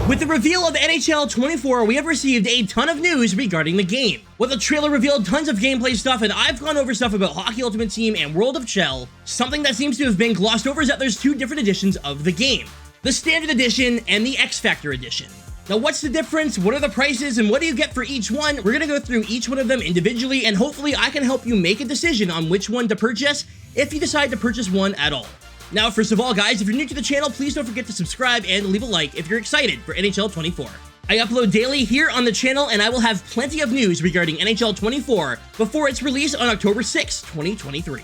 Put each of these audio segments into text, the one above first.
With the reveal of NHL 24, we have received a ton of news regarding the game. Well, the trailer revealed tons of gameplay stuff, and I've gone over stuff about Hockey Ultimate Team and World of Chell. Something that seems to have been glossed over is that there's two different editions of the game. The Standard Edition and the X Factor Edition. Now, what's the difference? What are the prices? And what do you get for each one? We're going to go through each one of them individually, and hopefully I can help you make a decision on which one to purchase if you decide to purchase one at all. Now, first of all, guys, if you're new to the channel, please don't forget to subscribe and leave a like if you're excited for NHL 24. I upload daily here on the channel, and I will have plenty of news regarding NHL 24 before its release on October 6, 2023.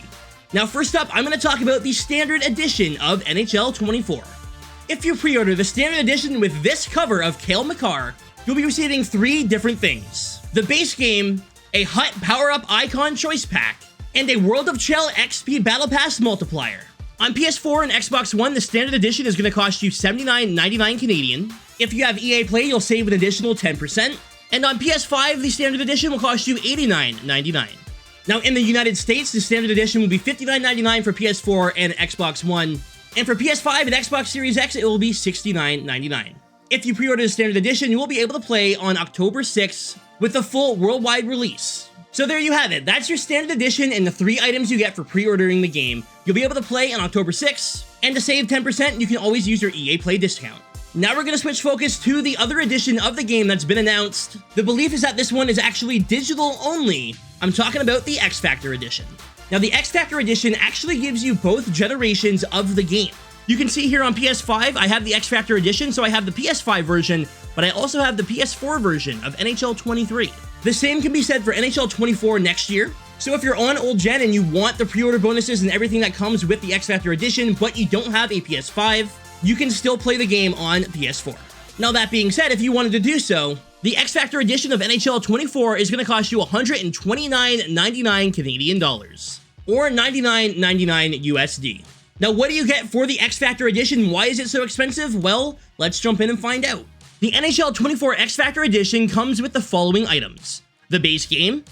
Now, first up, I'm going to talk about the Standard Edition of NHL 24. If you pre-order the Standard Edition with this cover of Cale Makar, you'll be receiving three different things. The base game, a Hut Power-Up Icon Choice Pack, and a World of Chell XP Battle Pass Multiplier. On PS4 and Xbox One, the Standard Edition is going to cost you $79.99 Canadian. If you have EA Play, you'll save an additional 10%. And on PS5, the Standard Edition will cost you $89.99. Now, in the United States, the Standard Edition will be $59.99 for PS4 and Xbox One. And for PS5 and Xbox Series X, it will be $69.99. If you pre-order the Standard Edition, you will be able to play on October 6th with the full worldwide release. So there you have it. That's your Standard Edition and the three items you get for pre-ordering the game. You'll be able to play on October 6th, and to save 10%, you can always use your EA Play discount. Now we're going to switch focus to the other edition of the game that's been announced. The belief is that this one is actually digital only. I'm talking about the X Factor Edition. Now the X Factor Edition actually gives you both generations of the game. You can see here on PS5, I have the X Factor Edition, so I have the PS5 version, but I also have the PS4 version of NHL 23. The same can be said for NHL 24 next year. So if you're on old gen and you want the pre-order bonuses and everything that comes with the X Factor Edition, but you don't have a PS5, you can still play the game on PS4. Now that being said, if you wanted to do so, the X Factor Edition of NHL 24 is going to cost you $129.99 Canadian dollars, or $99.99 USD. Now, what do you get for the X Factor Edition? Why is it so expensive? Well, let's jump in and find out. The NHL 24 X Factor Edition comes with the following items: the base game,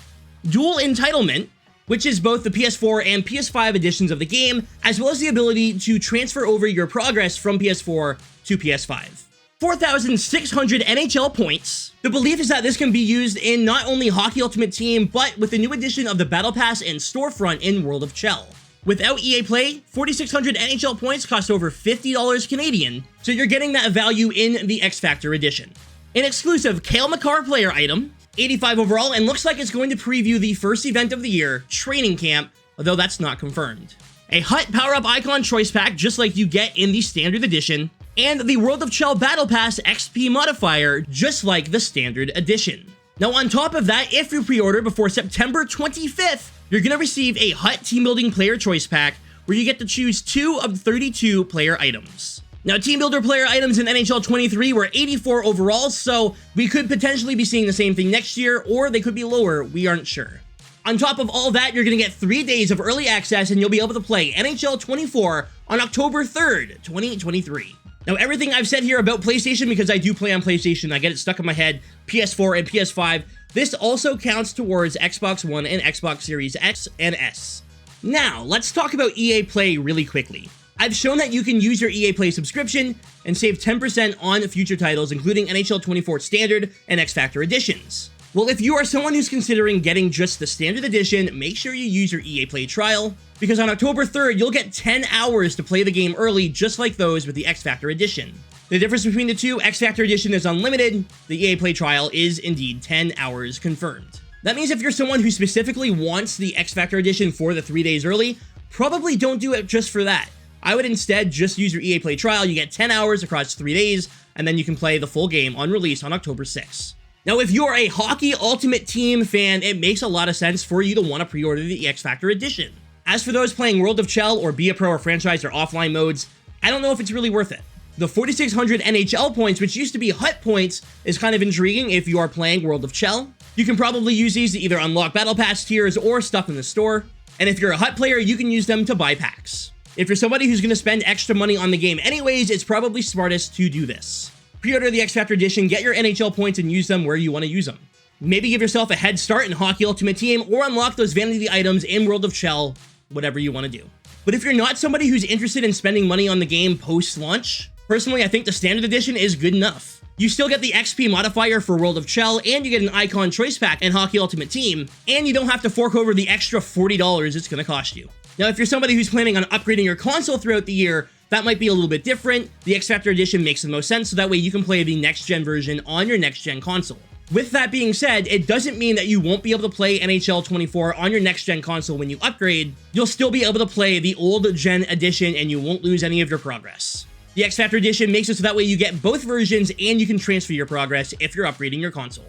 Dual Entitlement, which is both the PS4 and PS5 editions of the game, as well as the ability to transfer over your progress from PS4 to PS5. 4,600 NHL points. The belief is that this can be used in not only Hockey Ultimate Team, but with the new edition of the Battle Pass and Storefront in World of Chell. Without EA Play, 4,600 NHL points cost over $50 Canadian, so you're getting that value in the X Factor Edition. An exclusive Cale Makar player item, 85 overall, and looks like it's going to preview the first event of the year, Training Camp, although that's not confirmed. A Hut Power-Up Icon Choice Pack, just like you get in the Standard Edition, and the World of Chell Battle Pass XP modifier, just like the Standard Edition. Now on top of that, if you pre-order before September 25th, you're going to receive a Hut Team Building Player Choice Pack, where you get to choose 2 of 32 player items. Now, Team Builder player items in NHL 23 were 84 overall, so we could potentially be seeing the same thing next year, or they could be lower, we aren't sure. On top of all that, you're going to get 3 days of early access, and you'll be able to play NHL 24 on October 3rd, 2023. Now, everything I've said here about PlayStation, because I do play on PlayStation, I get it stuck in my head, PS4 and PS5, this also counts towards Xbox One and Xbox Series X and S. Now, let's talk about EA Play really quickly. I've shown that you can use your EA Play subscription and save 10% on future titles, including NHL 24 Standard and X Factor editions. Well, if you are someone who's considering getting just the Standard Edition, make sure you use your EA Play trial, because on October 3rd, you'll get 10 hours to play the game early, just like those with the X Factor Edition. The difference between the two, X Factor Edition is unlimited, the EA Play trial is indeed 10 hours confirmed. That means if you're someone who specifically wants the X Factor Edition for the 3 days early, probably don't do it just for that. I would instead just use your EA Play trial. You get 10 hours across 3 days, and then you can play the full game on release on October 6th. Now, if you're a Hockey Ultimate Team fan, it makes a lot of sense for you to want to pre-order the X Factor Edition. As for those playing World of Chell or Be a Pro or Franchise or offline modes, I don't know if it's really worth it. The 4,600 NHL points, which used to be Hut points, is kind of intriguing if you are playing World of Chell. You can probably use these to either unlock Battle Pass tiers or stuff in the store. And if you're a Hut player, you can use them to buy packs. If you're somebody who's going to spend extra money on the game anyways, it's probably smartest to do this. Pre-order the X Factor Edition, get your NHL points, and use them where you want to use them. Maybe give yourself a head start in Hockey Ultimate Team, or unlock those vanity items in World of Chell, whatever you want to do. But if you're not somebody who's interested in spending money on the game post-launch, personally, I think the Standard Edition is good enough. You still get the XP modifier for World of Chell, and you get an Icon Choice Pack and Hockey Ultimate Team, and you don't have to fork over the extra $40 it's going to cost you. Now, if you're somebody who's planning on upgrading your console throughout the year, that might be a little bit different. The X Factor Edition makes the most sense, so that way you can play the next-gen version on your next-gen console. With that being said, it doesn't mean that you won't be able to play NHL 24 on your next-gen console when you upgrade. You'll still be able to play the old-gen edition, and you won't lose any of your progress. The X Factor Edition makes it so that way you get both versions and you can transfer your progress if you're upgrading your console.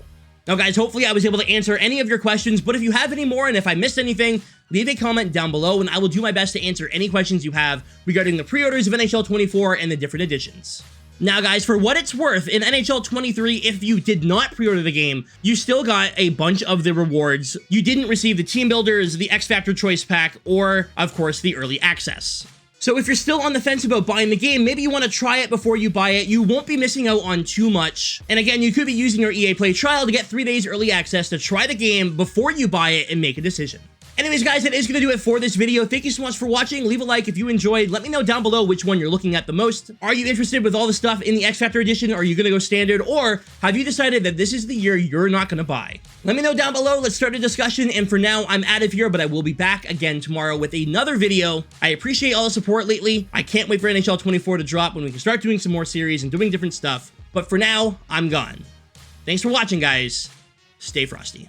Now guys, hopefully I was able to answer any of your questions, but if you have any more and if I missed anything, leave a comment down below and I will do my best to answer any questions you have regarding the pre-orders of NHL 24 and the different editions. Now guys, for what it's worth, in NHL 23, if you did not pre-order the game, you still got a bunch of the rewards. You didn't receive the Team Builders, the X Factor Choice Pack, or, of course, the Early Access. So if you're still on the fence about buying the game, maybe you want to try it before you buy it, you won't be missing out on too much. And again, you could be using your EA Play trial to get 3 days early access to try the game before you buy it and make a decision. Anyways, guys, that is going to do it for this video. Thank you so much for watching. Leave a like if you enjoyed. Let me know down below which one you're looking at the most. Are you interested with all the stuff in the X Factor Edition? Are you going to go standard? Or have you decided that this is the year you're not going to buy? Let me know down below. Let's start a discussion. And for now, I'm out of here, but I will be back again tomorrow with another video. I appreciate all the support lately. I can't wait for NHL 24 to drop when we can start doing some more series and doing different stuff. But for now, I'm gone. Thanks for watching, guys. Stay frosty.